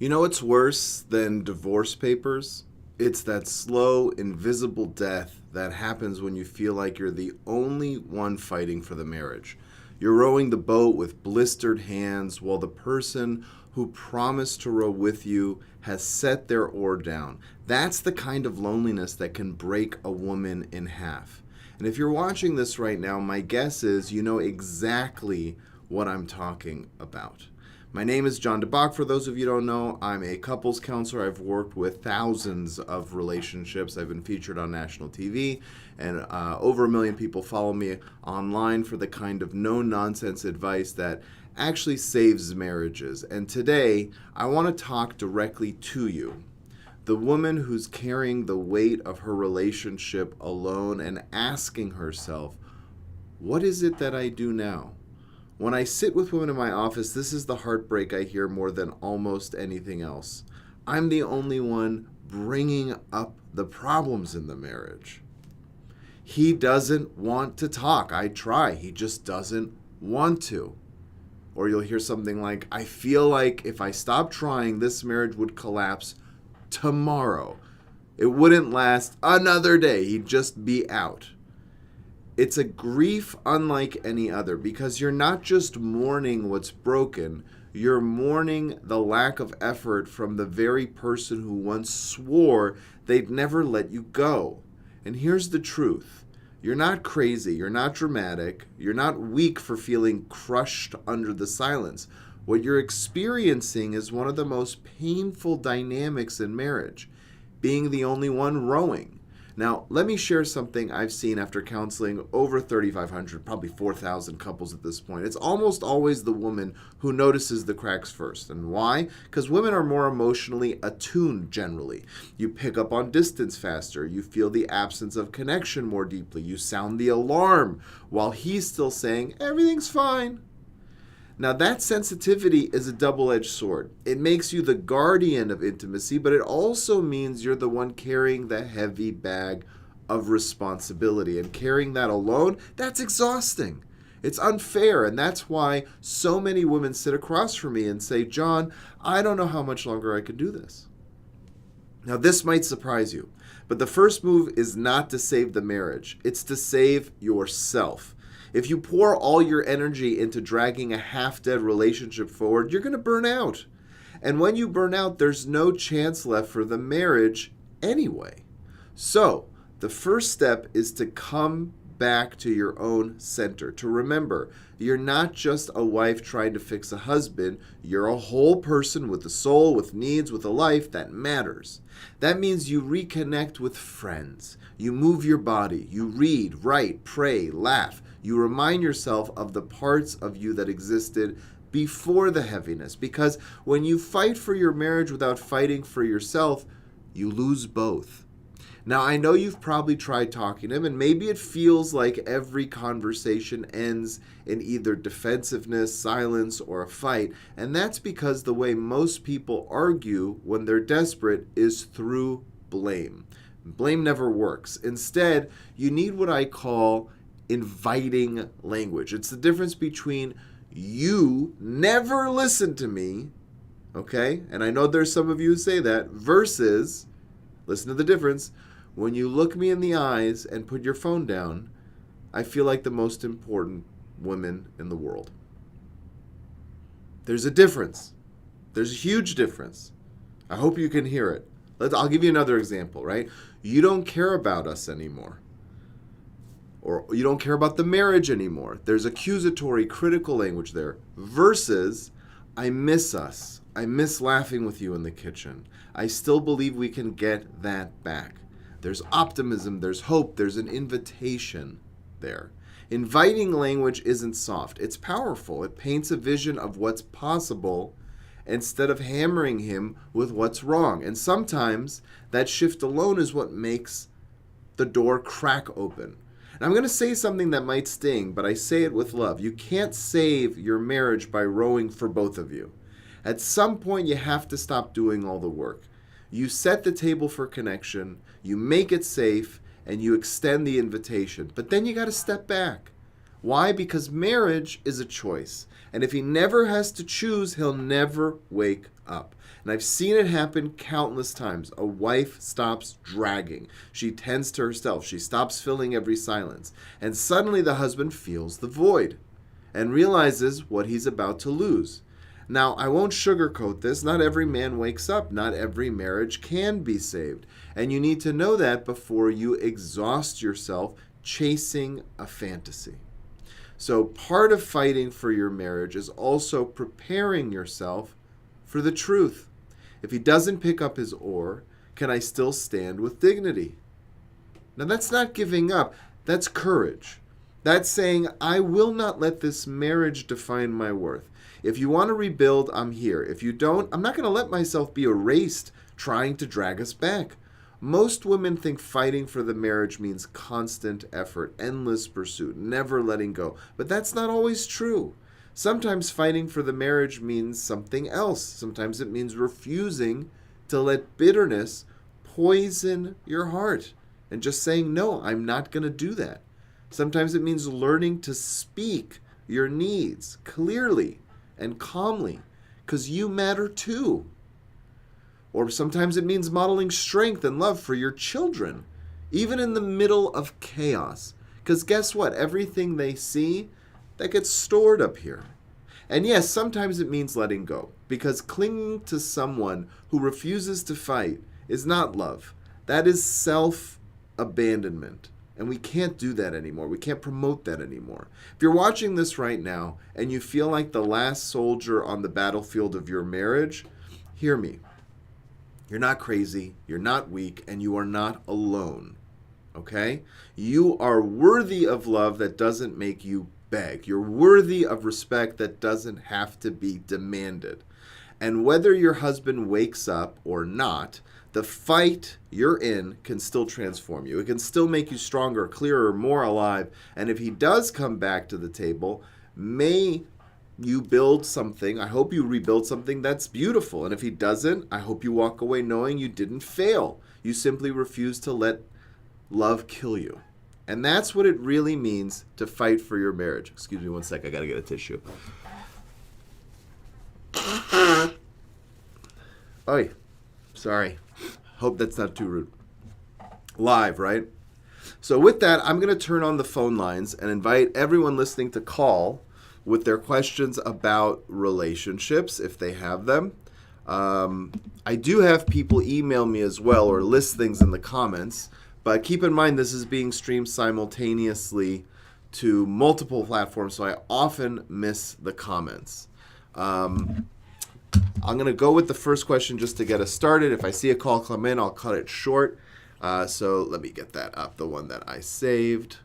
You know what's worse than divorce papers? It's that slow, invisible death that happens when you feel like you're the only one fighting for the marriage. You're rowing the boat with blistered hands while the person who promised to row with you has set their oar down. That's the kind of loneliness that can break a woman in half. And if you're watching this right now, my guess is you know exactly what I'm talking about. My name is John DeBach. For those of you who don't know, I'm a couples counselor. I've worked with thousands of relationships. I've been featured on national TV, and over 1 million people follow me online for the kind of no-nonsense advice that actually saves marriages. And today, I want to talk directly to you, the woman who's carrying the weight of her relationship alone and asking herself, what is it that I do now? When I sit with women in my office, this is the heartbreak I hear more than almost anything else. I'm the only one bringing up the problems in the marriage. He doesn't want to talk. I try. He just doesn't want to. Or you'll hear something like, I feel like if I stopped trying, this marriage would collapse tomorrow. It wouldn't last another day. He'd just be out. It's a grief unlike any other because you're not just mourning what's broken, you're mourning the lack of effort from the very person who once swore they'd never let you go. And here's the truth. You're not crazy, you're not dramatic, you're not weak for feeling crushed under the silence. What you're experiencing is one of the most painful dynamics in marriage, being the only one rowing. Now, let me share something I've seen after counseling over 3,500, probably 4,000 couples at this point. It's almost always the woman who notices the cracks first. And why? Because women are more emotionally attuned generally. You pick up on distance faster. You feel the absence of connection more deeply. You sound the alarm while he's still saying, everything's fine. Now, that sensitivity is a double-edged sword. It makes you the guardian of intimacy, but it also means you're the one carrying the heavy bag of responsibility. And carrying that alone, that's exhausting. It's unfair, and that's why so many women sit across from me and say, John, I don't know how much longer I can do this. Now, this might surprise you, but the first move is not to save the marriage. It's to save yourself. If you pour all your energy into dragging a half-dead relationship forward, you're going to burn out. And when you burn out, there's no chance left for the marriage anyway. So, the first step is to come back to your own center. To remember, you're not just a wife trying to fix a husband. You're a whole person with a soul, with needs, with a life that matters. That means you reconnect with friends. You move your body. You read, write, pray, laugh. You remind yourself of the parts of you that existed before the heaviness. Because when you fight for your marriage without fighting for yourself, you lose both. Now, I know you've probably tried talking to him, and maybe it feels like every conversation ends in either defensiveness, silence, or a fight. And that's because the way most people argue when they're desperate is through blame. Blame never works. Instead, you need what I call inviting language. It's the difference between you never listen to me, okay? And I know there's some of you who say that, versus, listen to the difference, when you look me in the eyes and put your phone down, I feel like the most important woman in the world. There's a difference. There's a huge difference. I hope you can hear it. I'll give you another example, right? You don't care about us anymore. Or you don't care about the marriage anymore. There's accusatory, critical language there. Versus, I miss us. I miss laughing with you in the kitchen. I still believe we can get that back. There's optimism, there's hope, there's an invitation there. Inviting language isn't soft. It's powerful. It paints a vision of what's possible instead of hammering him with what's wrong. And sometimes that shift alone is what makes the door crack open. And I'm going to say something that might sting, but I say it with love. You can't save your marriage by rowing for both of you. At some point, you have to stop doing all the work. You set the table for connection, you make it safe, and you extend the invitation. But then you got to step back. Why? Because marriage is a choice. And if he never has to choose, he'll never wake up. And I've seen it happen countless times. A wife stops dragging. She tends to herself. She stops filling every silence. And suddenly the husband feels the void and realizes what he's about to lose. Now, I won't sugarcoat this. Not every man wakes up. Not every marriage can be saved. And you need to know that before you exhaust yourself chasing a fantasy. So part of fighting for your marriage is also preparing yourself for the truth. If he doesn't pick up his oar, can I still stand with dignity? Now that's not giving up. That's courage. That's saying, I will not let this marriage define my worth. If you want to rebuild, I'm here. If you don't, I'm not going to let myself be erased trying to drag us back. Most women think fighting for the marriage means constant effort, endless pursuit, never letting go. But that's not always true. Sometimes fighting for the marriage means something else. Sometimes it means refusing to let bitterness poison your heart and just saying, no, I'm not going to do that. Sometimes it means learning to speak your needs clearly and calmly because you matter too. Or sometimes it means modeling strength and love for your children, even in the middle of chaos. Because guess what? Everything they see, that gets stored up here. And yes, sometimes it means letting go, because clinging to someone who refuses to fight is not love. That is self-abandonment. And we can't do that anymore. We can't promote that anymore. If you're watching this right now and you feel like the last soldier on the battlefield of your marriage, hear me. You're not crazy, you're not weak, and you are not alone, okay? You are worthy of love that doesn't make you beg. You're worthy of respect that doesn't have to be demanded. And whether your husband wakes up or not, the fight you're in can still transform you. It can still make you stronger, clearer, more alive. And if he does come back to the table, may you build something. I hope you rebuild something that's beautiful. And if he doesn't, I hope you walk away knowing you didn't fail. You simply refuse to let love kill you. And that's what it really means to fight for your marriage. Excuse me one sec, I gotta get a tissue. Oy, sorry. Hope that's not too rude. Live, right? So with that, I'm gonna turn on the phone lines and invite everyone listening to call with their questions about relationships, if they have them. I do have people email me as well or list things in the comments, but keep in mind this is being streamed simultaneously to multiple platforms, so I often miss the comments. I'm going to go with the first question just to get us started. If I see a call come in, I'll cut it short. So let me get that up, the one that I saved.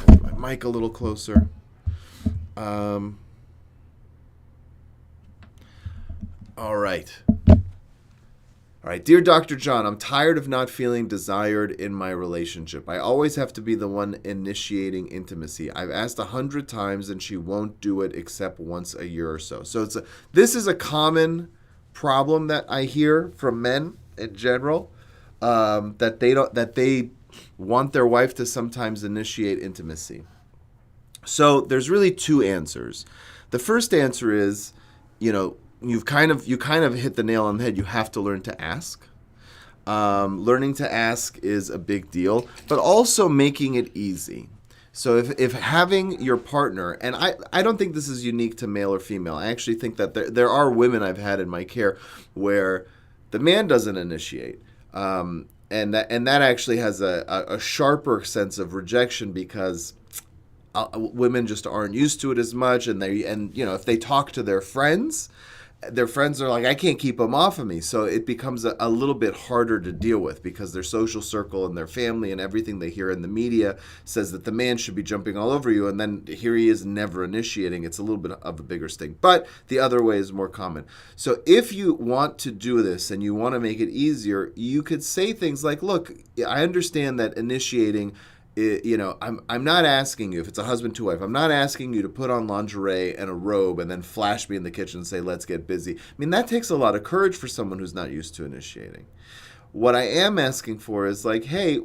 Get my mic a little closer. All right. All right. Dear Dr. John, I'm tired of not feeling desired in my relationship. I always have to be the one initiating intimacy. I've asked 100 times and she won't do it except once a year or so. So this is a common problem that I hear from men in general, that they want their wife to sometimes initiate intimacy. So there's really two answers. The first answer is, you kind of hit the nail on the head. You have to learn to ask. Learning to ask is a big deal, but also making it easy. So if having your partner, and I don't think this is unique to male or female. I actually think that there are women I've had in my care where the man doesn't initiate. And that actually has a sharper sense of rejection because women just aren't used to it as much, and if they talk to their friends are like, I can't keep them off of me. So it becomes a little bit harder to deal with because their social circle and their family and everything they hear in the media says that the man should be jumping all over you, and then here he is never initiating. It's a little bit of a bigger sting, but the other way is more common. So if you want to do this and you want to make it easier, you could say things like, look, I understand that initiating, I'm not asking you, if it's a husband to wife, I'm not asking you to put on lingerie and a robe and then flash me in the kitchen and say, let's get busy. I mean, that takes a lot of courage for someone who's not used to initiating. What I am asking for is like, hey,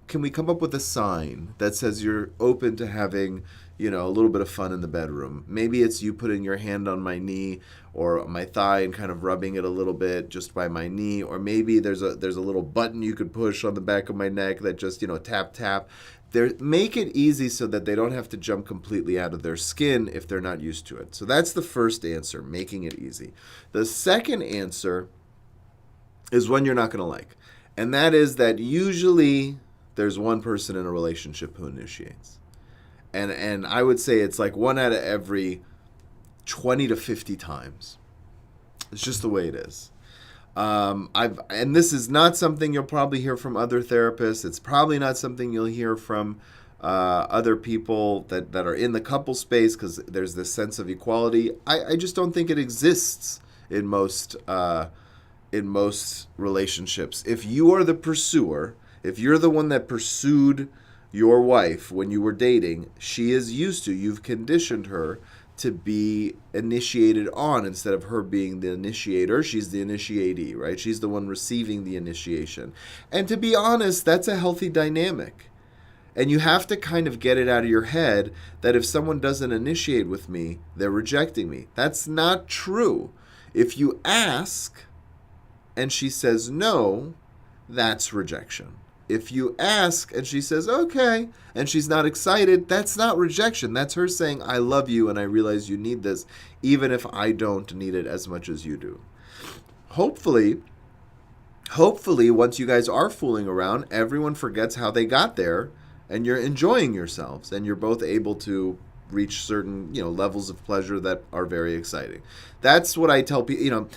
can we come up with a sign that says you're open to having, a little bit of fun in the bedroom. Maybe it's you putting your hand on my knee or my thigh and kind of rubbing it a little bit just by my knee. Or maybe there's a little button you could push on the back of my neck that just, tap, tap. Make it easy so that they don't have to jump completely out of their skin if they're not used to it. So that's the first answer, making it easy. The second answer is one you're not going to like. And that is that usually there's one person in a relationship who initiates. And I would say it's like 1 out of every 20 to 50 times. It's just the way it is. And this is not something you'll probably hear from other therapists. It's probably not something you'll hear from other people that are in the couple space, because there's this sense of equality. I just don't think it exists in most relationships. If you are the pursuer, if you're the one that pursued your wife when you were dating, she is used to, you've conditioned her to be initiated on instead of her being the initiator. She's the initiatee, right? She's the one receiving the initiation. And to be honest, that's a healthy dynamic. And you have to kind of get it out of your head that if someone doesn't initiate with me, they're rejecting me. That's not true. If you ask and she says no, that's rejection. If you ask and she says okay and she's not excited, that's not rejection. That's her saying, I love you and I realize you need this, even if I don't need it as much as you do. Hopefully, once you guys are fooling around, everyone forgets how they got there and you're enjoying yourselves and you're both able to reach certain, levels of pleasure that are very exciting. That's what I tell people,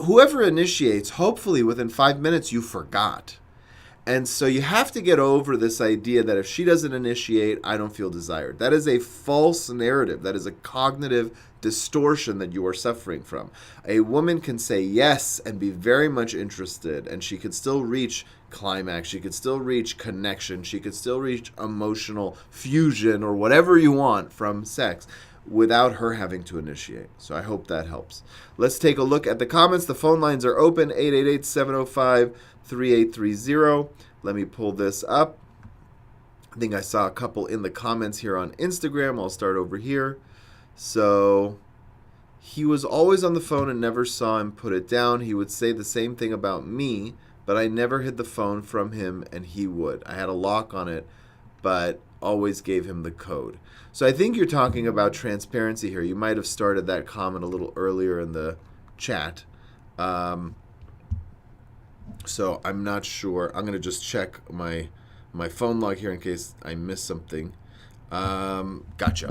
whoever initiates, hopefully within 5 minutes you forgot. And so you have to get over this idea that if she doesn't initiate, I don't feel desired. That is a false narrative. That is a cognitive distortion that you are suffering from. A woman can say yes and be very much interested, and she could still reach climax. She could still reach connection. She could still reach emotional fusion or whatever you want from sex without her having to initiate. So I hope that helps. Let's take a look at the comments. The phone lines are open, 888-705-3830. Let me pull this up. I think I saw a couple in the comments here on Instagram. I'll start over here. So he was always on the phone and never saw him put it down. He would say the same thing about me, but I never hid the phone from him and he would. I had a lock on it, but always gave him the code. So I think you're talking about transparency here. You might have started that comment a little earlier in the chat. So I'm not sure. I'm going to just check my phone log here in case I missed something. Gotcha.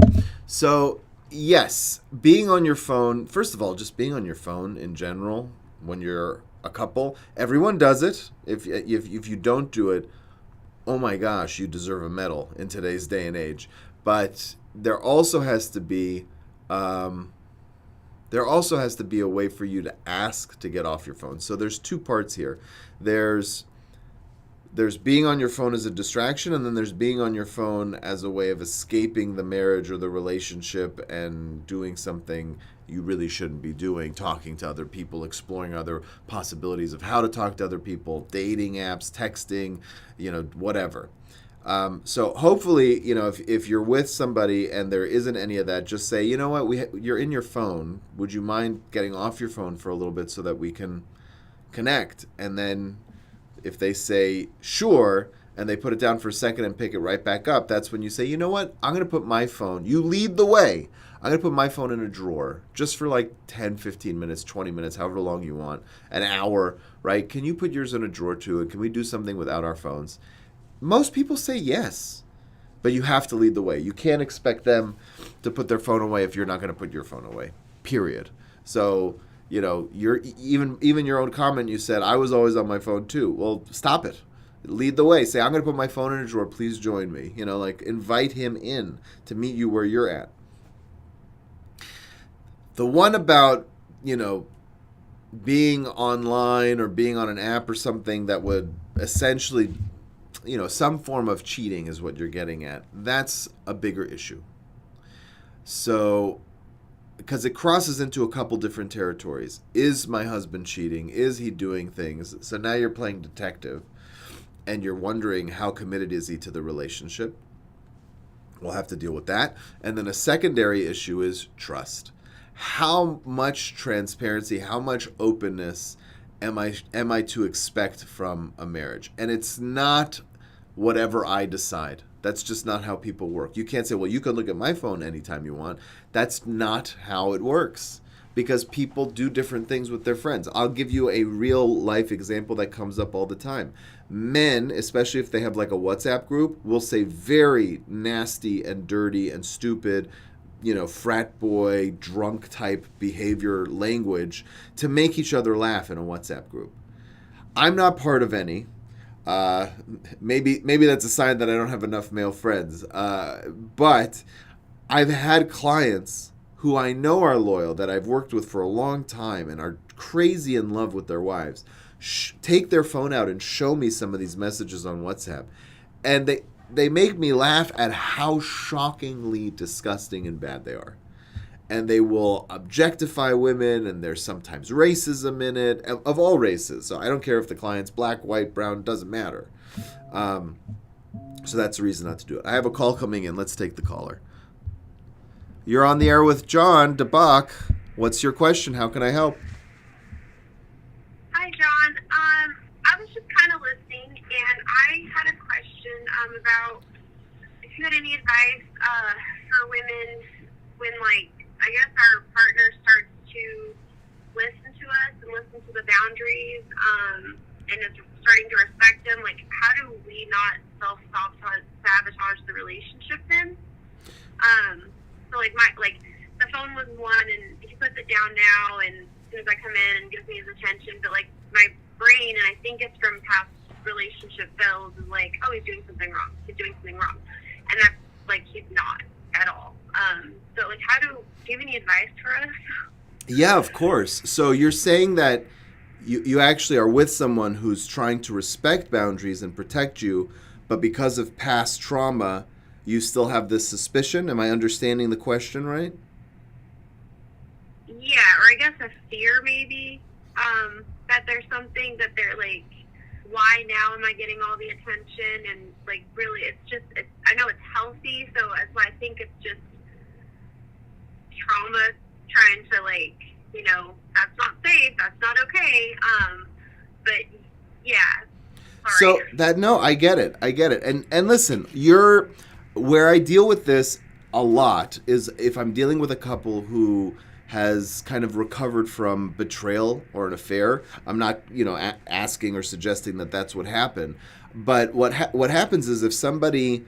So yes, being on your phone, first of all, just being on your phone in general when you're a couple, everyone does it. If you don't do it, oh my gosh, you deserve a medal in today's day and age. But there also has to be a way for you to ask to get off your phone. So there's two parts here. There's being on your phone as a distraction, and then there's being on your phone as a way of escaping the marriage or the relationship and doing something you really shouldn't be doing, talking to other people, exploring other possibilities of how to talk to other people, dating apps, texting, whatever. So hopefully, if you're with somebody and there isn't any of that, just say, you know what, you're in your phone. Would you mind getting off your phone for a little bit so that we can connect? And then if they say sure and they put it down for a second and pick it right back up, that's when you say, you know what, I'm going to put my phone, you lead the way. I'm going to put my phone in a drawer just for like 10, 15 minutes, 20 minutes, however long you want, an hour, right? Can you put yours in a drawer too? And can we do something without our phones? Most people say yes, but you have to lead the way. You can't expect them to put their phone away if you're not going to put your phone away, period. So, you're even your own comment, you said, I was always on my phone too. Well, stop it. Lead the way. Say, I'm going to put my phone in a drawer. Please join me. Invite him in to meet you where you're at. The one about, being online or being on an app or something that would essentially, some form of cheating is what you're getting at. That's a bigger issue. So, because it crosses into a couple different territories. Is my husband cheating? Is he doing things? So now you're playing detective and you're wondering how committed is he to the relationship. We'll have to deal with that. And then a secondary issue is trust. How much transparency, how much openness am I to expect from a marriage? And it's not whatever I decide. That's just not how people work. You can't say, well, you can look at my phone anytime you want. That's not how it works, because people do different things with their friends. I'll give you a real life example that comes up all the time. Men, especially if they have like a WhatsApp group, will say very nasty and dirty and stupid, frat boy, drunk type behavior language to make each other laugh in a WhatsApp group. I'm not part of any. Maybe that's a sign that I don't have enough male friends. But I've had clients who I know are loyal, that I've worked with for a long time and are crazy in love with their wives, take their phone out and show me some of these messages on WhatsApp. And they make me laugh at how shockingly disgusting and bad they are. And they will objectify women, and there's sometimes racism in it, of all races. So I don't care if the client's black, white, brown, doesn't matter. So that's the reason not to do it. I have a call coming in. Let's take the caller. You're on the air with John DeBach. What's your question? How can I help? Hi, John. I was just kind of listening, and I had a question about if you had any advice for women when, I guess our partner starts to listen to us and listen to the boundaries and is starting to respect them. How do we not self-sabotage the relationship then? So, the phone was one, and he puts it down now, and as soon as I come in and gives me his attention, but, my brain, and I think it's from past relationship fails, is oh, he's doing something wrong. He's doing something wrong. And that's, he's not at all. So, do you have any advice for us? Yeah, of course. So you're saying that you actually are with someone who's trying to respect boundaries and protect you, but because of past trauma, you still have this suspicion? Am I understanding the question right? Yeah, or I guess a fear maybe, that there's something that they're why now am I getting all the attention? And really, I know it's healthy, so that's why I think it's just trauma trying to that's not safe, that's not okay. But yeah. Sorry. So I get it. And listen, where I deal with this a lot is if I'm dealing with a couple who has kind of recovered from betrayal or an affair. I'm not, asking or suggesting that that's what happened. But what happens is if somebody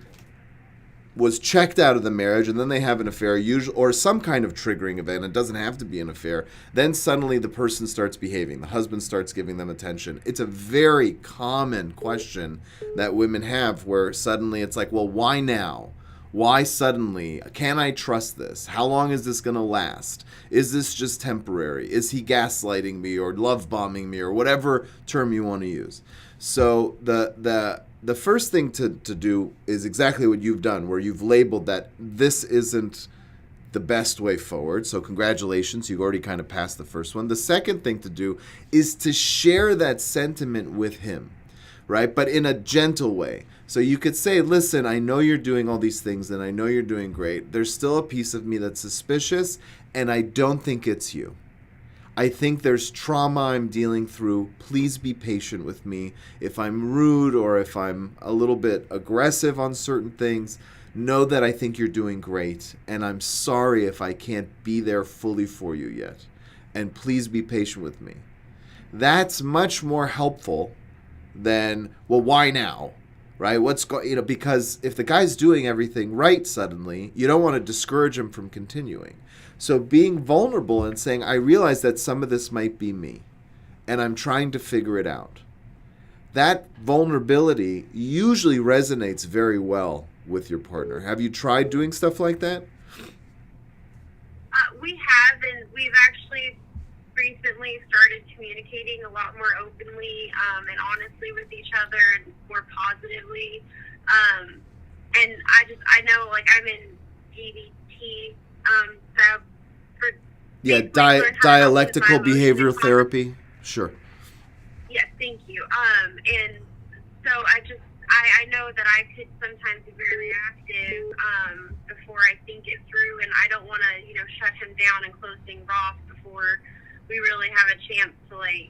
was checked out of the marriage and then they have an affair, usually, or some kind of triggering event, it doesn't have to be an affair, then suddenly the person starts behaving. The husband starts giving them attention. It's a very common question that women have where suddenly it's well, why now? Why suddenly? Can I trust this? How long is this going to last? Is this just temporary? Is he gaslighting me or love bombing me or whatever term you want to use? So the first thing to do is exactly what you've done, where you've labeled that this isn't the best way forward. So congratulations, you've already kind of passed the first one. The second thing to do is to share that sentiment with him, right? But in a gentle way. So you could say, listen, I know you're doing all these things and I know you're doing great. There's still a piece of me that's suspicious and I don't think it's you. I think there's trauma I'm dealing through. Please be patient with me. If I'm rude or if I'm a little bit aggressive on certain things, know that I think you're doing great. And I'm sorry if I can't be there fully for you yet. And please be patient with me. That's much more helpful than, well, why now? Right? Because if the guy's doing everything right suddenly, you don't want to discourage him from continuing. So being vulnerable and saying, I realize that some of this might be me, and I'm trying to figure it out. That vulnerability usually resonates very well with your partner. Have you tried doing stuff like that? We have, and we've actually recently started communicating a lot more openly and honestly with each other and more positively. And I know, I'm in DBT, dialectical behavioral therapy. Sure. Yes, thank you. And so I I know that I could sometimes be very reactive before I think it through, and I don't want to, shut him down and close things off before we really have a chance to, like,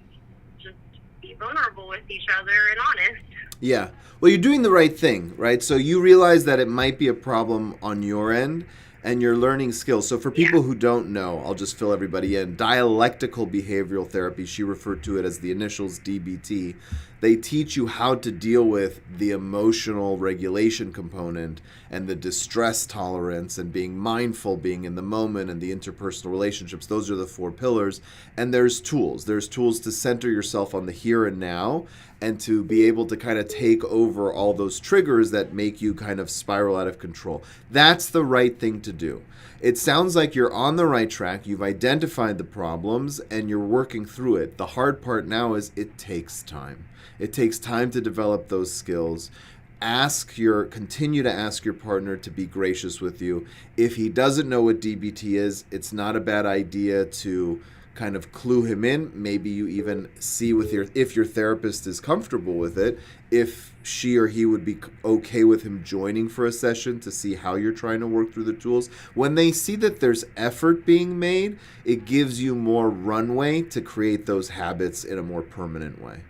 just be vulnerable with each other and honest. Yeah. Well, you're doing the right thing, right? So you realize that it might be a problem on your end, and you're learning skills. So for people who don't know, I'll just fill everybody in. Dialectical behavioral therapy, she referred to it as the initials DBT. They teach you how to deal with the emotional regulation component and the distress tolerance and being mindful, being in the moment, and the interpersonal relationships. Those are the 4 pillars. And there's tools. There's tools to center yourself on the here and now and to be able to kind of take over all those triggers that make you kind of spiral out of control. That's the right thing to do. It sounds like you're on the right track. You've identified the problems and you're working through it. The hard part now is it takes time. It takes time to develop those skills. Continue to ask your partner to be gracious with you. If he doesn't know what DBT is, it's not a bad idea to kind of clue him in. Maybe you even see if your therapist is comfortable with it, if she or he would be okay with him joining for a session to see how you're trying to work through the tools. When they see that there's effort being made, it gives you more runway to create those habits in a more permanent way.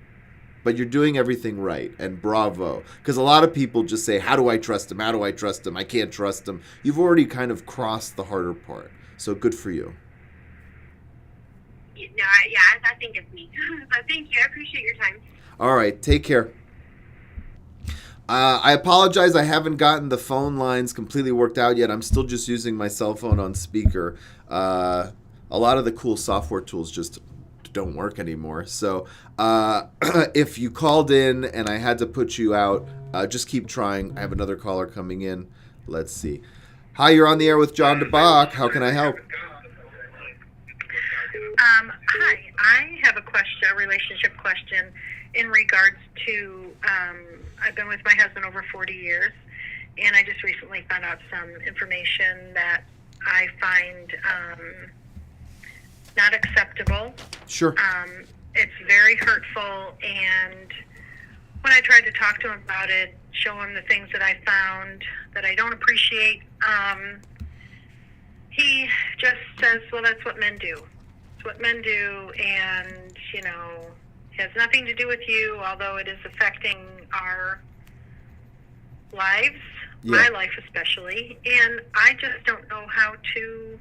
But you're doing everything right, and bravo. Because a lot of people just say, how do I trust him? How do I trust him? I can't trust him. You've already kind of crossed the harder part. So good for you. No, I think it's me. So thank you. I appreciate your time. All right. Take care. I apologize. I haven't gotten the phone lines completely worked out yet. I'm still just using my cell phone on speaker. A lot of the cool software tools just don't work anymore. So if you called in and I had to put you out, just keep trying. I have another caller coming in. Let's see. Hi, you're on the air with John DeBach. How can I help? Hi, I have a relationship question in regards to, I've been with my husband over 40 years, and I just recently found out some information that I find not acceptable. Sure. It's very hurtful, and when I tried to talk to him about it, show him the things that I found that I don't appreciate, he just says, well, that's what men do. It's what men do, and, it has nothing to do with you, although it is affecting our lives, my life especially, and I just don't know how to,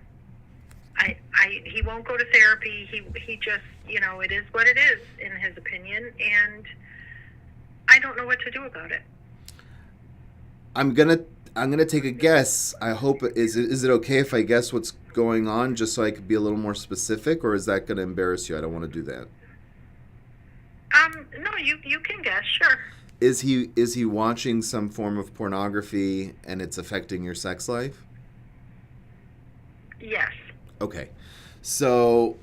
he won't go to therapy, he just, it is what it is, in his opinion, and I don't know what to do about it. I'm gonna take a guess. I hope is it okay if I guess what's going on, just so I could be a little more specific, or is that gonna embarrass you? I don't want to do that. No, you can guess, sure. Is he watching some form of pornography and it's affecting your sex life? Yes. Okay, so.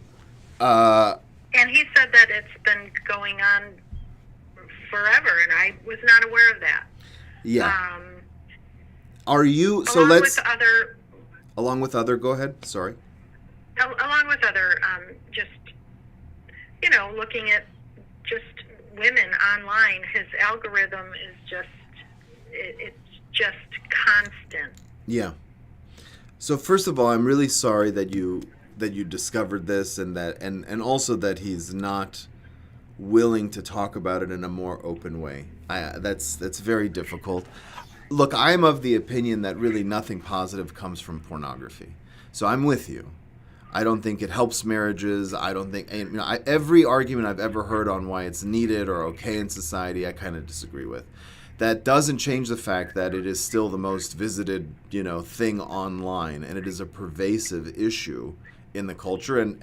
And he said that it's been going on forever, and I was not aware of that. Yeah. Are you so? Along with other. Go ahead. Sorry. Along with other, just looking at just women online, his algorithm is just it's just constant. Yeah. So first of all, I'm really sorry that you discovered this, and also that he's not willing to talk about it in a more open way. That's very difficult. Look, I'm of the opinion that really nothing positive comes from pornography. So I'm with you. I don't think it helps marriages. I don't think, every argument I've ever heard on why it's needed or okay in society, I kind of disagree with. That doesn't change the fact that it is still the most visited, thing online, and it is a pervasive issue in the culture, and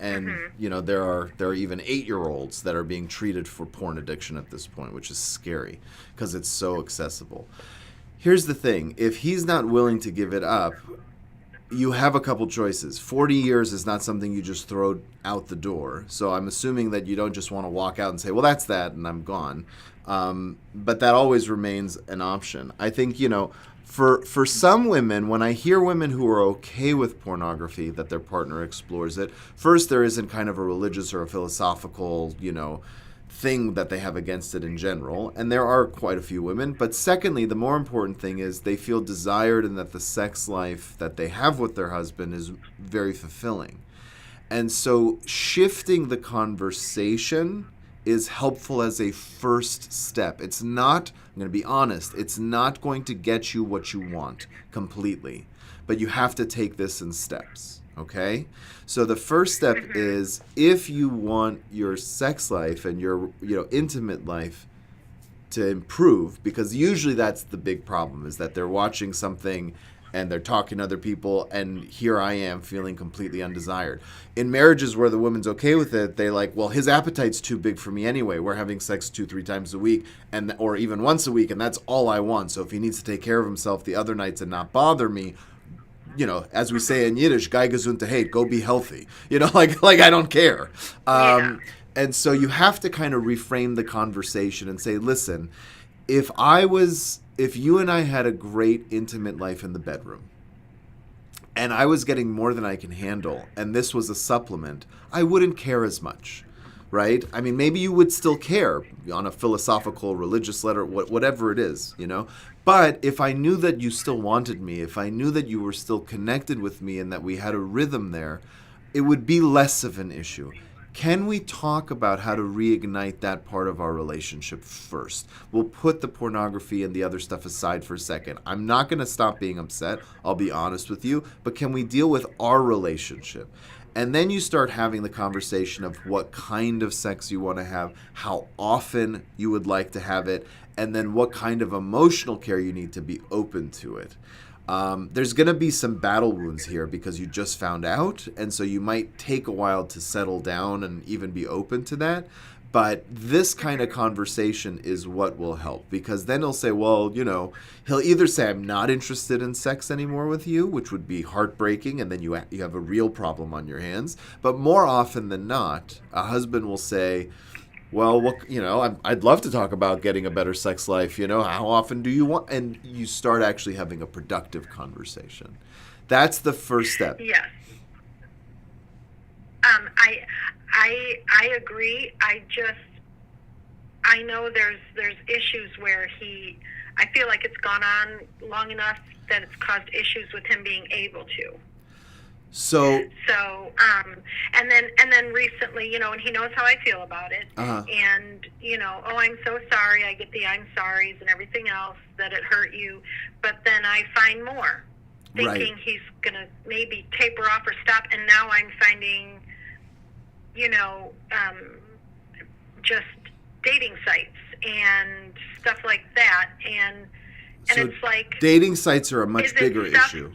there are even 8-year-olds that are being treated for porn addiction at this point, which is scary because it's so accessible. Here's the thing: if he's not willing to give it up, you have a couple choices. 40 years is not something you just throw out the door. So I'm assuming that you don't just want to walk out and say, well, that's that, and I'm gone. But that always remains an option. I think, for some women, when I hear women who are okay with pornography, that their partner explores it, first, there isn't kind of a religious or a philosophical, thing that they have against it in general, and there are quite a few women. But secondly, the more important thing is they feel desired and that the sex life that they have with their husband is very fulfilling. And so shifting the conversation is helpful as a first step. It's not, I'm going to be honest, it's not going to get you what you want completely, but you have to take this in steps, okay? So the first step is, if you want your sex life and your intimate life to improve, because usually that's the big problem, is that they're watching something and they're talking to other people, and here I am feeling completely undesired. In marriages where the woman's okay with it, they like, well, his appetite's too big for me anyway. We're having sex 2-3 times a week, or even once a week, and that's all I want. So if he needs to take care of himself the other nights and not bother me, as we say in Yiddish, "Gei gesund hate," go be healthy. Like I don't care. And so you have to kind of reframe the conversation and say, listen, if you and I had a great intimate life in the bedroom, and I was getting more than I can handle, and this was a supplement, I wouldn't care as much, right? I mean, maybe you would still care on a philosophical, religious letter, whatever it is, But if I knew that you still wanted me, if I knew that you were still connected with me and that we had a rhythm there, it would be less of an issue. Can we talk about how to reignite that part of our relationship first? We'll put the pornography and the other stuff aside for a second. I'm not going to stop being upset, I'll be honest with you, but can we deal with our relationship? And then you start having the conversation of what kind of sex you want to have, how often you would like to have it, and then what kind of emotional care you need to be open to it. There's going to be some battle wounds here because you just found out, and so you might take a while to settle down and even be open to that. But this kind of conversation is what will help, because then he'll say, well, he'll either say, I'm not interested in sex anymore with you, which would be heartbreaking, and then you have a real problem on your hands. But more often than not, a husband will say, well, I'd love to talk about getting a better sex life. How often do you want? And you start actually having a productive conversation. That's the first step. Yes. I agree. I know there's issues where I feel like it's gone on long enough that it's caused issues with him being able to. So and then recently, and he knows how I feel about it. And, I'm so sorry. I get the I'm sorries and everything else, that it hurt you. But then I find more, thinking he's going to maybe taper off or stop. And now I'm finding, just dating sites and stuff like that. And so it's like, dating sites are a much bigger issue.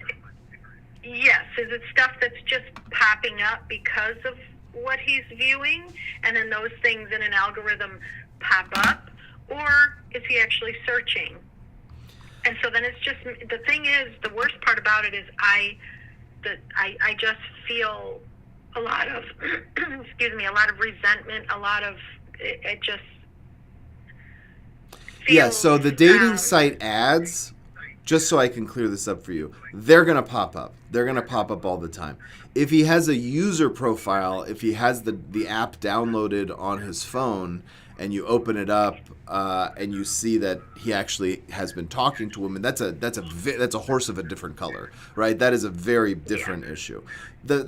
Yes. Is it stuff that's just popping up because of what he's viewing, and then those things in an algorithm pop up, or is he actually searching? And so then it's just, the thing is, the worst part about it is I just feel a lot of, a lot of resentment, it just feels... Yeah, so the dating site ads, just so I can clear this up for you, they're going to pop up. They're going to pop up all the time. If he has a user profile, if he has the app downloaded on his phone, and you open it up and you see that he actually has been talking to women, that's a horse of a different color, right? That is a very different issue.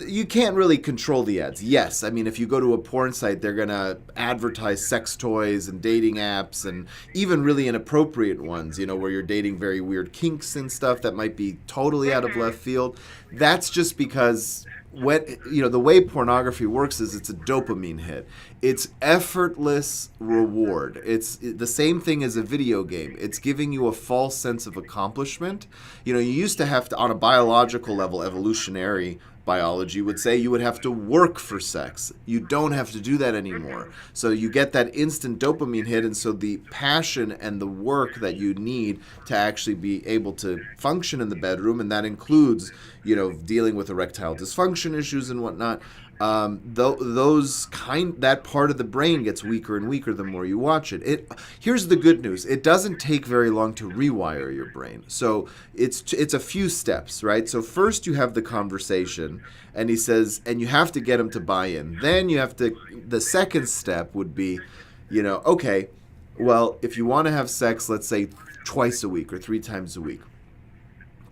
You can't really control the ads. Yes, I mean, if you go to a porn site, they're going to advertise sex toys and dating apps, and even really inappropriate ones, where you're dating very weird kinks and stuff that might be totally out of left field. That's just because the way pornography works is it's a dopamine hit. It's effortless reward. It's the same thing as a video game. It's giving you a false sense of accomplishment. You used to have to, on a biological level, evolutionary biology would say you would have to work for sex. You don't have to do that anymore. So you get that instant dopamine hit, and so the passion and the work that you need to actually be able to function in the bedroom, and that includes, dealing with erectile dysfunction issues and whatnot, that part of the brain gets weaker and weaker the more you watch it. Here's the good news. It doesn't take very long to rewire your brain. So it's a few steps, right? So first you have the conversation, and he says, and you have to get him to buy in. Then the second step would be, Okay, well, if you want to have sex, let's say twice a week or 3 times a week.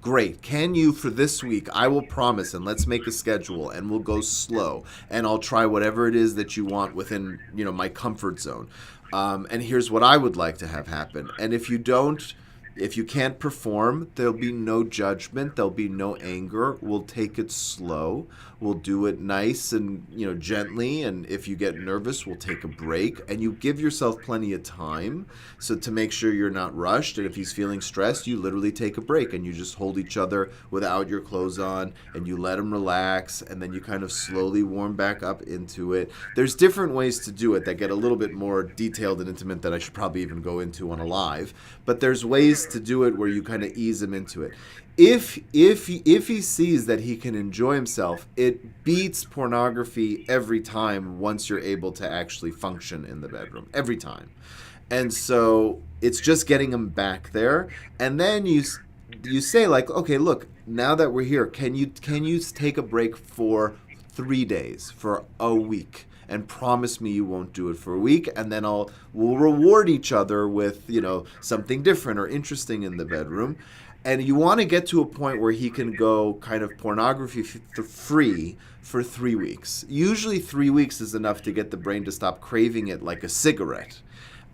Great. Can you, for this week, I will promise, and let's make a schedule, and we'll go slow, and I'll try whatever it is that you want within, my comfort zone. And here's what I would like to have happen. And if you can't perform, there'll be no judgment. There'll be no anger. We'll take it slow. We'll do it nice and, gently. And if you get nervous, we'll take a break. And you give yourself plenty of time so to make sure you're not rushed. And if he's feeling stressed, you literally take a break and you just hold each other without your clothes on and you let him relax. And then you kind of slowly warm back up into it. There's different ways to do it that get a little bit more detailed and intimate that I should probably even go into on a live. But there's ways to do it where you kind of ease him into it. If he sees that he can enjoy himself, it beats pornography every time once you're able to actually function in the bedroom. Every time. And so it's just getting him back there. And then you say, like, okay, look, now that we're here, can you take a break for 3 days, for a week? And promise me you won't do it for a week, and then we'll reward each other with, something different or interesting in the bedroom. And you want to get to a point where he can go kind of pornography free for 3 weeks. Usually 3 weeks is enough to get the brain to stop craving it like a cigarette.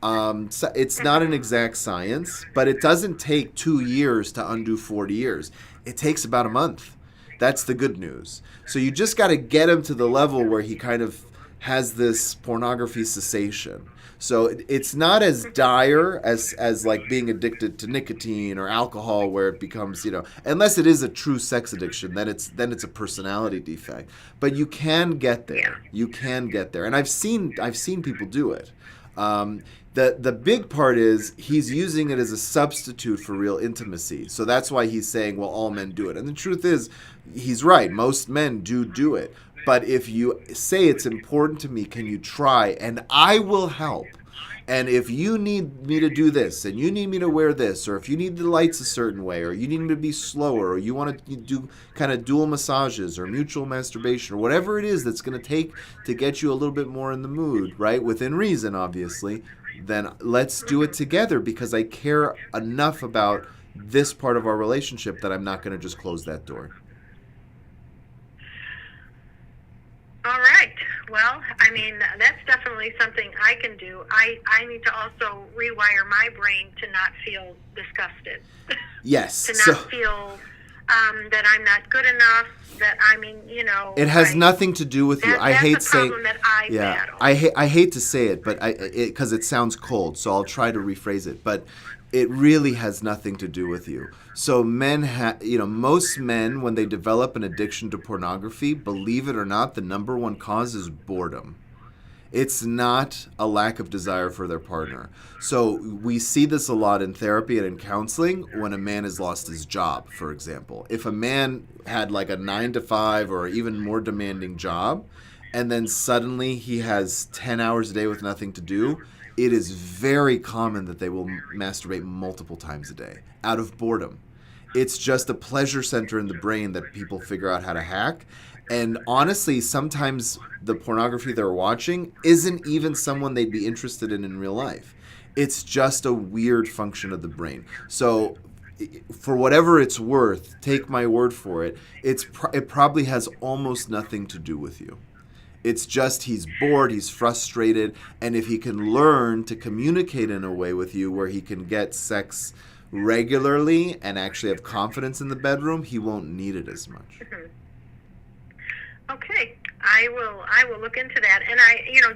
So it's not an exact science, but it doesn't take 2 years to undo 40 years. It takes about a month. That's the good news. So you just got to get him to the level where he kind of has this pornography cessation. So it's not as dire as like being addicted to nicotine or alcohol, where it becomes, unless it is a true sex addiction, then it's a personality defect. But you can get there. You can get there. And I've seen people do it. The big part is he's using it as a substitute for real intimacy. So that's why he's saying, well, all men do it. And the truth is, he's right. Most men do it. But if you say it's important to me, can you try? And I will help. And if you need me to do this, and you need me to wear this, or if you need the lights a certain way, or you need me to be slower, or you want to do kind of dual massages or mutual masturbation, or whatever it is that's going to take to get you a little bit more in the mood, right? Within reason, obviously, then let's do it together, because I care enough about this part of our relationship that I'm not going to just close that door. All right. Well, I mean, that's definitely something I can do. I need to also rewire my brain to not feel disgusted. Yes. To not feel that I'm not good enough, that, It has nothing to do with you. I hate saying... That's a problem that I battle. I hate to say it, but because it sounds cold, so I'll try to rephrase it. But it really has nothing to do with you. So most men, when they develop an addiction to pornography, believe it or not, the number one cause is boredom. It's not a lack of desire for their partner. So we see this a lot in therapy and in counseling when a man has lost his job, for example. If a man had like a 9-to-5 or even more demanding job, and then suddenly he has 10 hours a day with nothing to do, it is very common that they will masturbate multiple times a day out of boredom. It's just a pleasure center in the brain that people figure out how to hack. And honestly, sometimes the pornography they're watching isn't even someone they'd be interested in real life. It's just a weird function of the brain. So for whatever it's worth, take my word for it, it probably has almost nothing to do with you. It's just he's bored, he's frustrated, and if he can learn to communicate in a way with you where he can get sex regularly and actually have confidence in the bedroom, he won't need it as much. Mm-hmm. Okay, I will look into that. And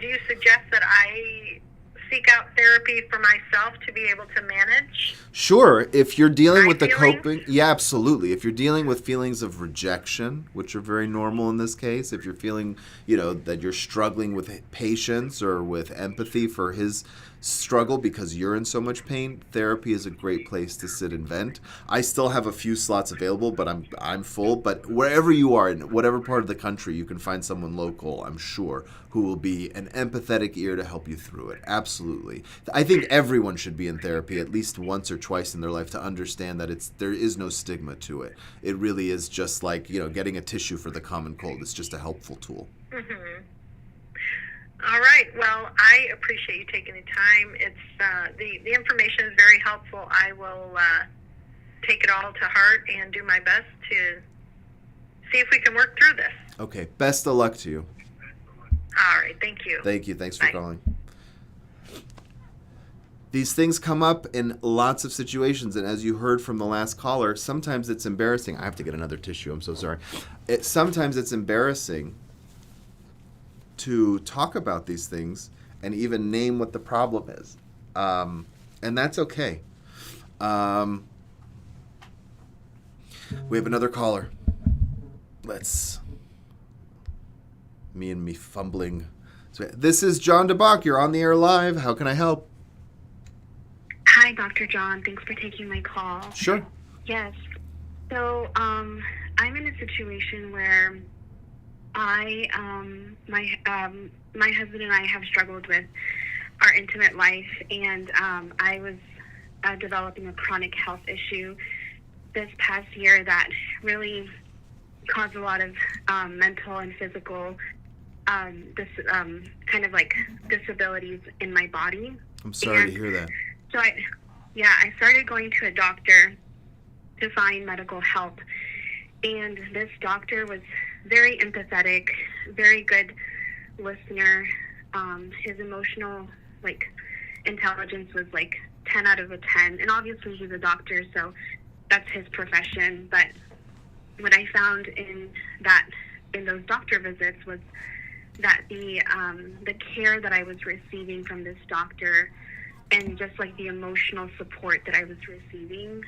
do you suggest that I seek out therapy for myself to be able to manage? Sure. If you're dealing with the feelings? coping, yeah, absolutely. If you're dealing with feelings of rejection, which are very normal in this case, if you're feeling, that you're struggling with patience or with empathy for his struggle because you're in so much pain, therapy is a great place to sit and vent. I still have a few slots available, but I'm full. But wherever you are, in whatever part of the country, you can find someone local, I'm sure, who will be an empathetic ear to help you through it. Absolutely. I think everyone should be in therapy at least once or twice in their life to understand that there is no stigma to it. It really is just like, getting a tissue for the common cold. It's just a helpful tool. Mm-hmm. All right. Well, I appreciate you taking the time. It's the information is very helpful. I will take it all to heart and do my best to see if we can work through this. Okay. Best of luck to you. All right. Thank you. Thank you. Thanks for Bye. calling. These things come up in lots of situations, and as you heard from the last caller, sometimes it's embarrassing. I have to get another tissue. I'm so sorry. Sometimes it's embarrassing to talk about these things and even name what the problem is, and that's okay. We have another caller. Me fumbling. So, this is John DeBach. You're on the air live. How can I help? Hi, Dr. John. Thanks for taking my call. Sure. Yes. So, I'm in a situation where my husband and I have struggled with our intimate life, and I was developing a chronic health issue this past year that really caused a lot of mental and physical kind of like disabilities in my body. I'm sorry to hear that. So I started going to a doctor to find medical help, and this doctor was very empathetic, very good listener. His emotional intelligence was 10 out of a 10, and obviously he's a doctor, so that's his profession. But what I found in those doctor visits was that the care that I was receiving from this doctor, and just the emotional support that I was receiving,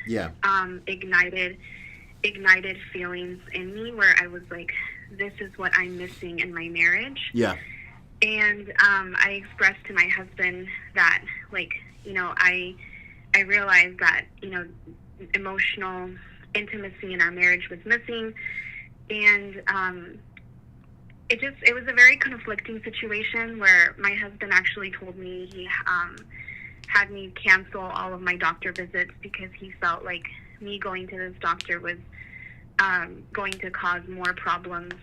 ignited feelings in me where I was like, this is what I'm missing in my marriage. Yeah. And I expressed to my husband that, I realized that, emotional intimacy in our marriage was missing. And it was a very conflicting situation where my husband actually told me he had me cancel all of my doctor visits because he felt like me going to this doctor was going to cause more problems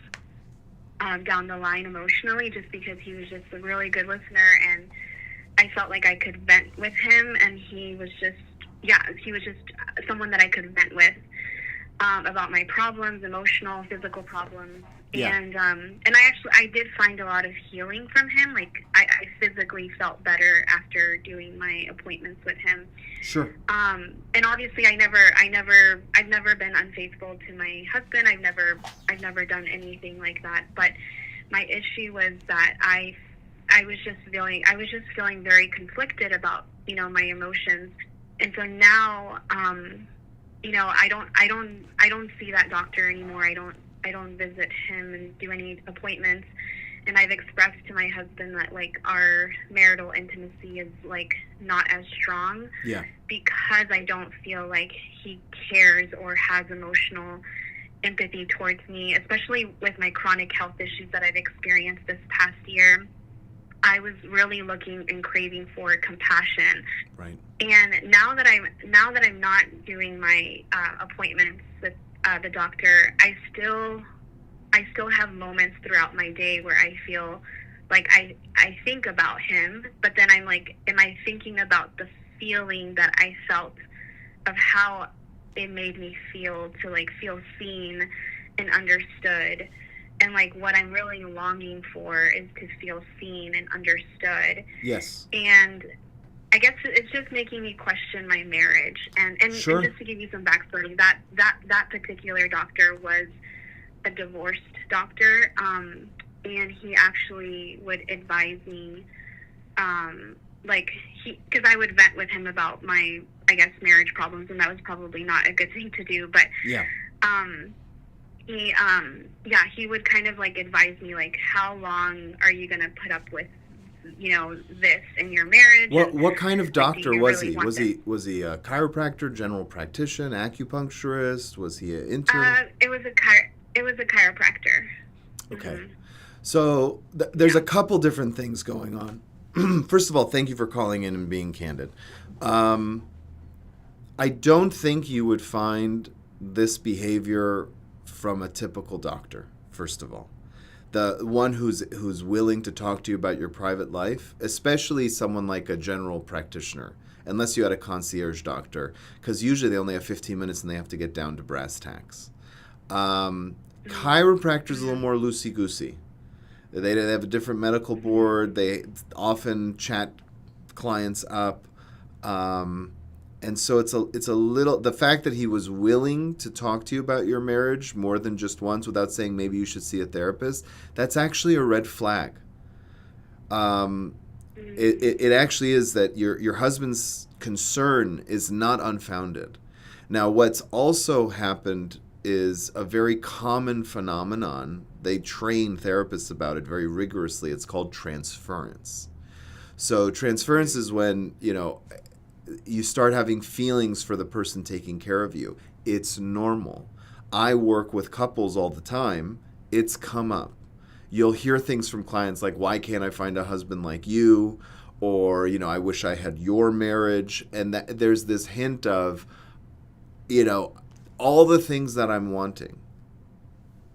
down the line emotionally, just because he was just a really good listener, and I felt like I could vent with him, and he was just someone that I could vent with about my problems, emotional, physical problems. Yeah. And I did find a lot of healing from him. I physically felt better after doing my appointments with him. Sure. And obviously I've never been unfaithful to my husband. I've never done anything like that. But my issue was that I was just feeling very conflicted about, my emotions. And so now, I don't see that doctor anymore. I don't visit him and do any appointments. And I've expressed to my husband that our marital intimacy is not as strong. Yeah. Because I don't feel like he cares or has emotional empathy towards me, especially with my chronic health issues that I've experienced this past year. I was really looking and craving for compassion. Right. And now that I'm not doing my appointments with the doctor, I still have moments throughout my day where I feel like I think about him, but then I'm like, am I thinking about the feeling that I felt of how it made me feel to feel seen and understood? And what I'm really longing for is to feel seen and understood. Yes. And I guess it's just making me question my marriage. And Sure. And just to give you some backstory, that particular doctor was a divorced doctor, and he actually would advise me, because I would vent with him about my, I guess, marriage problems, and that was probably not a good thing to do, but Yeah. He would kind of advise me, how long are you going to put up with, this in your marriage? What kind of doctor do you was really he? want Was he a chiropractor, general practitioner, acupuncturist? Was he an intern? It was a chiropractor. Okay. Mhm. So there's a couple different things going on. First of all, thank you for calling in and being candid. I don't think you would find this behavior from a typical doctor, first of all. the one who's willing to talk to you about your private life, especially someone like a general practitioner, unless you had a concierge doctor, because usually they only have 15 minutes and they have to get down to brass tacks. Chiropractors are a little more loosey-goosey. They have a different medical board. They often chat clients up. And so it's a little, the fact that he was willing to talk to you about your marriage more than just once without saying maybe you should see a therapist, that's actually a red flag. It actually is that your husband's concern is not unfounded. Now, what's also happened is a very common phenomenon. They train therapists about it very rigorously. It's called transference. So transference is when, you start having feelings for the person taking care of you. It's normal. I work with couples all the time. It's come up. You'll hear things from clients like, why can't I find a husband like you? Or, I wish I had your marriage. And there's this hint of, all the things that I'm wanting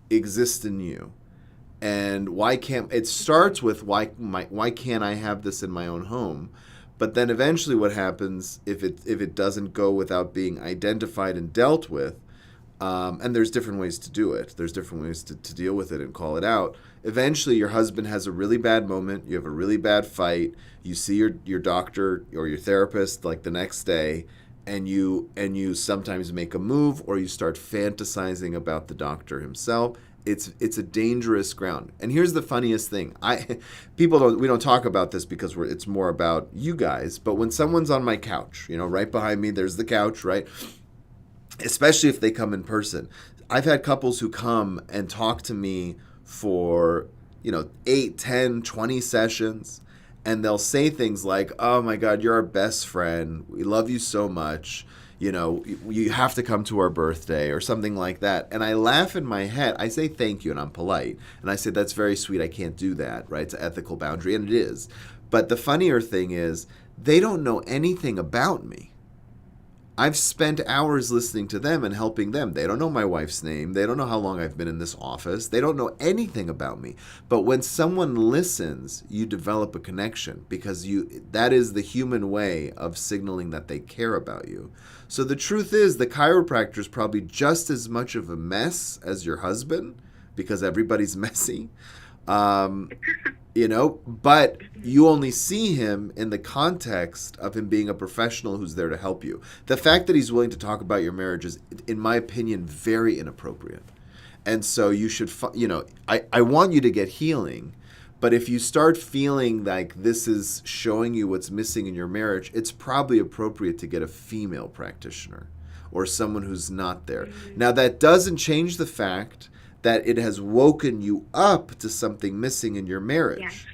exist in you. And it starts with why can't I have this in my own home? But then eventually what happens if it doesn't go without being identified and dealt with, and there's different ways to do it. There's different ways to deal with it and call it out. Eventually your husband has a really bad moment. You have a really bad fight. You see your doctor or your therapist like the next day, and you sometimes make a move or you start fantasizing about the doctor himself. It's a dangerous ground. And here's the funniest thing. We don't talk about this because it's more about you guys, but when someone's on my couch, right behind me there's the couch, right? Especially if they come in person. I've had couples who come and talk to me for, 8, 10, 20 sessions, and they'll say things like, "Oh my God, you're our best friend. We love you so much. You have to come to our birthday," or something like that. And I laugh in my head. I say thank you, and I'm polite. And I say, that's very sweet. I can't do that, right? It's an ethical boundary, and it is. But the funnier thing is, they don't know anything about me. I've spent hours listening to them and helping them. They don't know my wife's name. They don't know how long I've been in this office. They don't know anything about me. But when someone listens, you develop a connection because that is the human way of signaling that they care about you. So the truth is, the chiropractor is probably just as much of a mess as your husband because everybody's messy. But you only see him in the context of him being a professional who's there to help you. The fact that he's willing to talk about your marriage is, in my opinion, very inappropriate. And so you should, I want you to get healing, but if you start feeling like this is showing you what's missing in your marriage, it's probably appropriate to get a female practitioner or someone who's not there. Mm-hmm. Now, that doesn't change the fact that it has woken you up to something missing in your marriage, yes.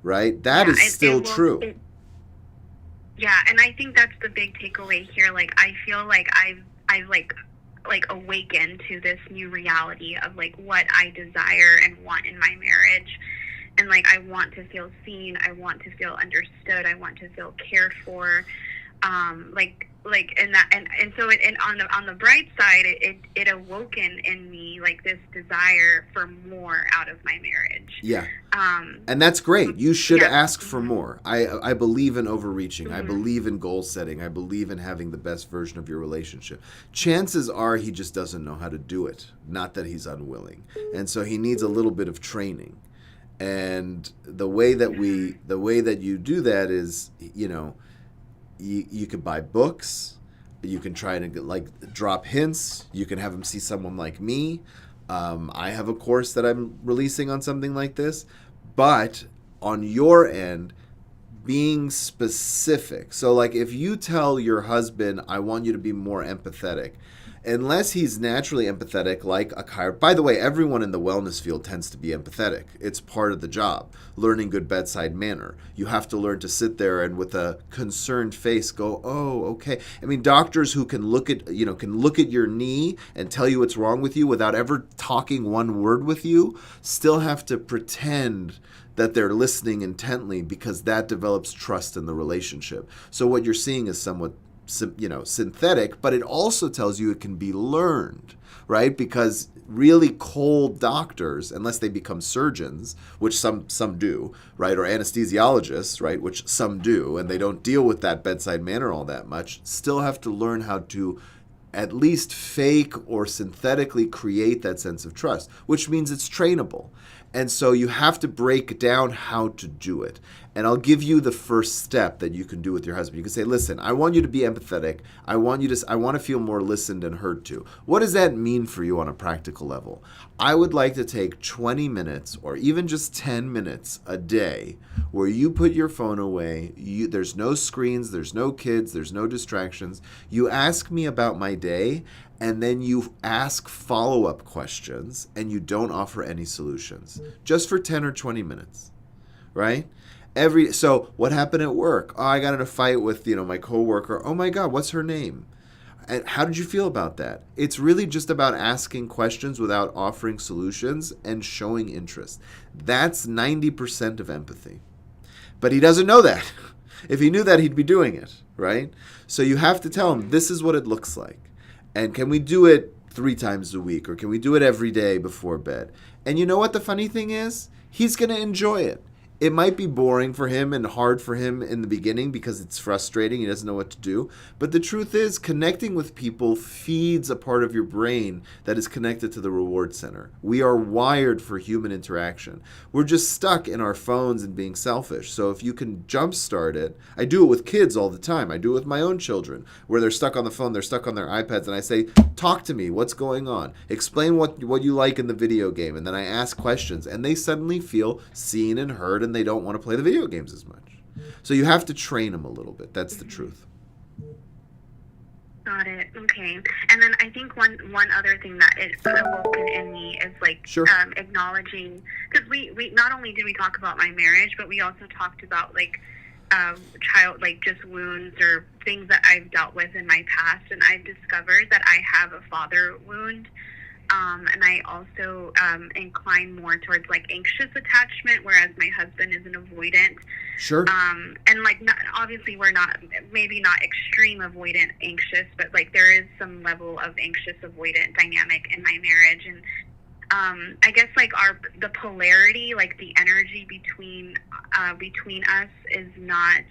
Right? That is still true. And I think that's the big takeaway here. Like, I feel like I've awakened to this new reality of what I desire and want in my marriage. And I want to feel seen. I want to feel understood. I want to feel cared for. So on the bright side, it awoken in me this desire for more out of my marriage. Yeah. And that's great. You should ask for more. I believe in overreaching. Mm-hmm. I believe in goal setting. I believe in having the best version of your relationship. Chances are he just doesn't know how to do it. Not that he's unwilling. And so he needs a little bit of training. And the way that you do that is, you could buy books. You can try to drop hints. You can have him see someone like me. I have a course that I'm releasing on something like this. But on your end, being specific. So if you tell your husband, I want you to be more empathetic, unless he's naturally empathetic, like a chiropractor. By the way, everyone in the wellness field tends to be empathetic. It's part of the job. Learning good bedside manner. You have to learn to sit there and with a concerned face go, oh, okay. I mean, doctors who can look at your knee and tell you what's wrong with you without ever talking one word with you, still have to pretend that they're listening intently because that develops trust in the relationship. So what you're seeing is somewhat synthetic, but it also tells you it can be learned, right? Because really cold doctors, unless they become surgeons, which some do, right, or anesthesiologists, right, which some do, and they don't deal with that bedside manner all that much, still have to learn how to at least fake or synthetically create that sense of trust, which means it's trainable. And so you have to break down how to do it. And I'll give you the first step that you can do with your husband. You can say, listen, I want you to be empathetic. I want to feel more listened and heard to. What does that mean for you on a practical level? I would like to take 20 minutes or even just 10 minutes a day where you put your phone away. There's no screens, there's no kids, there's no distractions. You ask me about my day, and then you ask follow-up questions, and you don't offer any solutions, just for 10 or 20 minutes, right? So what happened at work? Oh, I got in a fight with my coworker. Oh my God, what's her name? And how did you feel about that? It's really just about asking questions without offering solutions and showing interest. That's 90% of empathy. But he doesn't know that. If he knew that, he'd be doing it, right? So you have to tell him, this is what it looks like. And can we do it 3 times a week? Or can we do it every day before bed? And you know what the funny thing is? He's going to enjoy it. It might be boring for him and hard for him in the beginning because it's frustrating. He doesn't know what to do. But the truth is, connecting with people feeds a part of your brain that is connected to the reward center. We are wired for human interaction. We're just stuck in our phones and being selfish. So if you can jumpstart it, I do it with kids all the time. I do it with my own children, where they're stuck on the phone, they're stuck on their iPads, and I say, talk to me, what's going on? Explain what you like in the video game. And then I ask questions, and they suddenly feel seen and heard, and they don't want to play the video games as much. So you have to train them a little bit. That's the truth. Got it. Okay. And then I think one other thing that is awoken in me is Sure. Acknowledging, because we not only did we talk about my marriage, but we also talked about child, just wounds or things that I've dealt with in my past, and I've discovered that I have a father wound. And I also incline more towards anxious attachment, whereas my husband is an avoidant. Sure. And obviously we're maybe not extreme avoidant anxious, but there is some level of anxious avoidant dynamic in my marriage. And I guess the polarity, the energy between us is not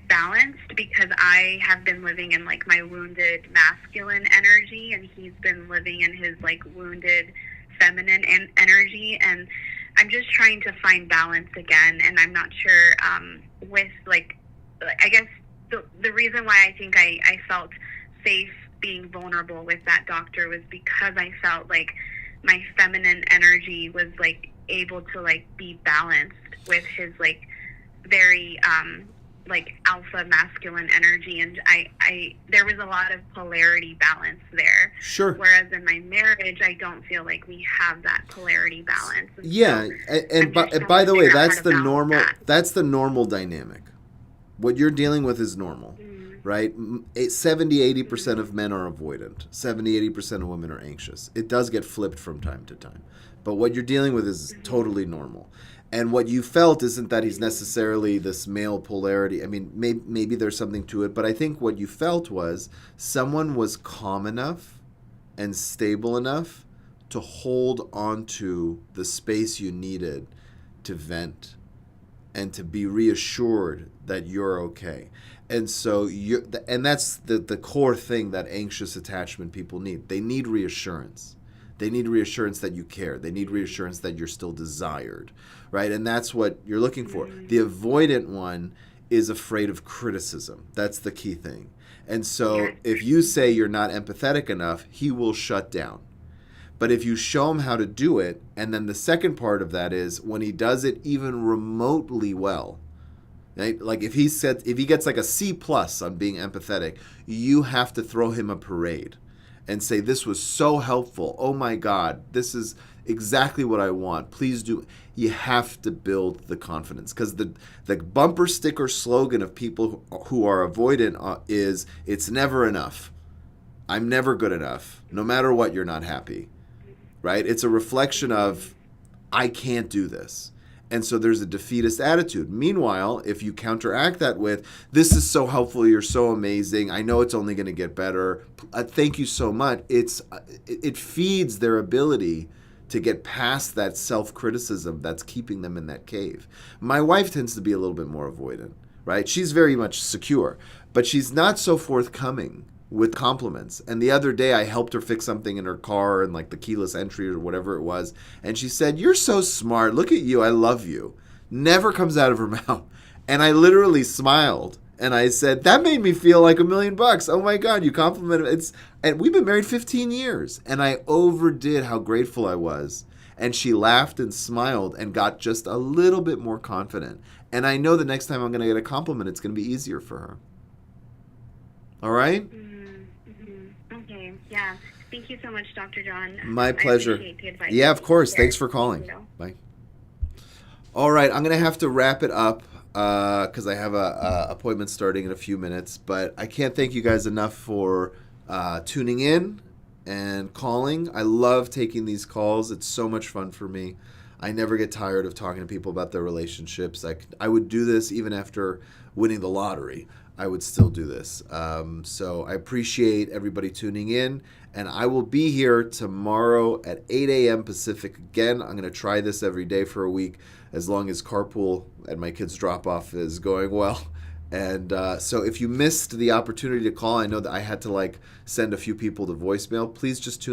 balanced, because I have been living in my wounded masculine energy, and he's been living in his wounded feminine energy, and I'm just trying to find balance again. And I'm not sure with I guess the reason why I think I felt safe being vulnerable with that doctor was because I felt my feminine energy was able to be balanced with his very alpha masculine energy, and I there was a lot of polarity balance there. Sure. Whereas in my marriage, I don't feel like we have that polarity balance. And yeah, so and by the way, that's the normal. That's the normal dynamic. What you're dealing with is normal, right? 70-80% of men are avoidant. 70-80% of women are anxious. It does get flipped from time to time, but what you're dealing with is totally normal. And what you felt isn't that he's necessarily this male polarity. I mean, maybe there's something to it, but I think what you felt was someone was calm enough and stable enough to hold onto the space you needed to vent and to be reassured that you're okay. And so and that's the core thing that anxious attachment people need. They need reassurance. They need reassurance that you care. They need reassurance that you're still desired, right? And that's what you're looking for. The avoidant one is afraid of criticism. That's the key thing. And so if you say you're not empathetic enough, he will shut down. But if you show him how to do it, and then the second part of that is when he does it even remotely well, right? If he gets a C+ on being empathetic, you have to throw him a parade and say, this was so helpful. Oh my God, this is exactly what I want. Please do. You have to build the confidence, because the bumper sticker slogan of people who are avoidant is, it's never enough. I'm never good enough. No matter what, you're not happy, right? It's a reflection of, I can't do this. And so there's a defeatist attitude. Meanwhile, if you counteract that with, this is so helpful, you're so amazing, I know it's only going to get better, thank you so much, it feeds their ability to get past that self-criticism that's keeping them in that cave. My wife tends to be a little bit more avoidant, right? She's very much secure, but she's not so forthcoming with compliments. And the other day I helped her fix something in her car and like the keyless entry or whatever it was. And she said, "You're so smart. Look at you. I love you." Never comes out of her mouth. And I literally smiled and I said, "That made me feel like $1,000,000. Oh my God, you complimented." And we've been married 15 years. And I overdid how grateful I was. And she laughed and smiled and got just a little bit more confident. And I know the next time I'm going to get a compliment, it's going to be easier for her. All right? Okay, yeah. Thank you so much, Dr. John. My pleasure. I appreciate the advice. Yeah, of course. Yes. Thanks for calling. Bye. All right, I'm going to have to wrap it up because I have a appointment starting in a few minutes. But I can't thank you guys enough for tuning in and calling. I love taking these calls. It's so much fun for me. I never get tired of talking to people about their relationships. I would do this even after winning the lottery. I would still do this. So I appreciate everybody tuning in. And I will be here tomorrow at 8 a.m. Pacific. Again, I'm going to try this every day for a week as long as carpool and my kids' drop-off is going well. And so if you missed the opportunity to call, I know that I had to send a few people to voicemail. Please just tune in.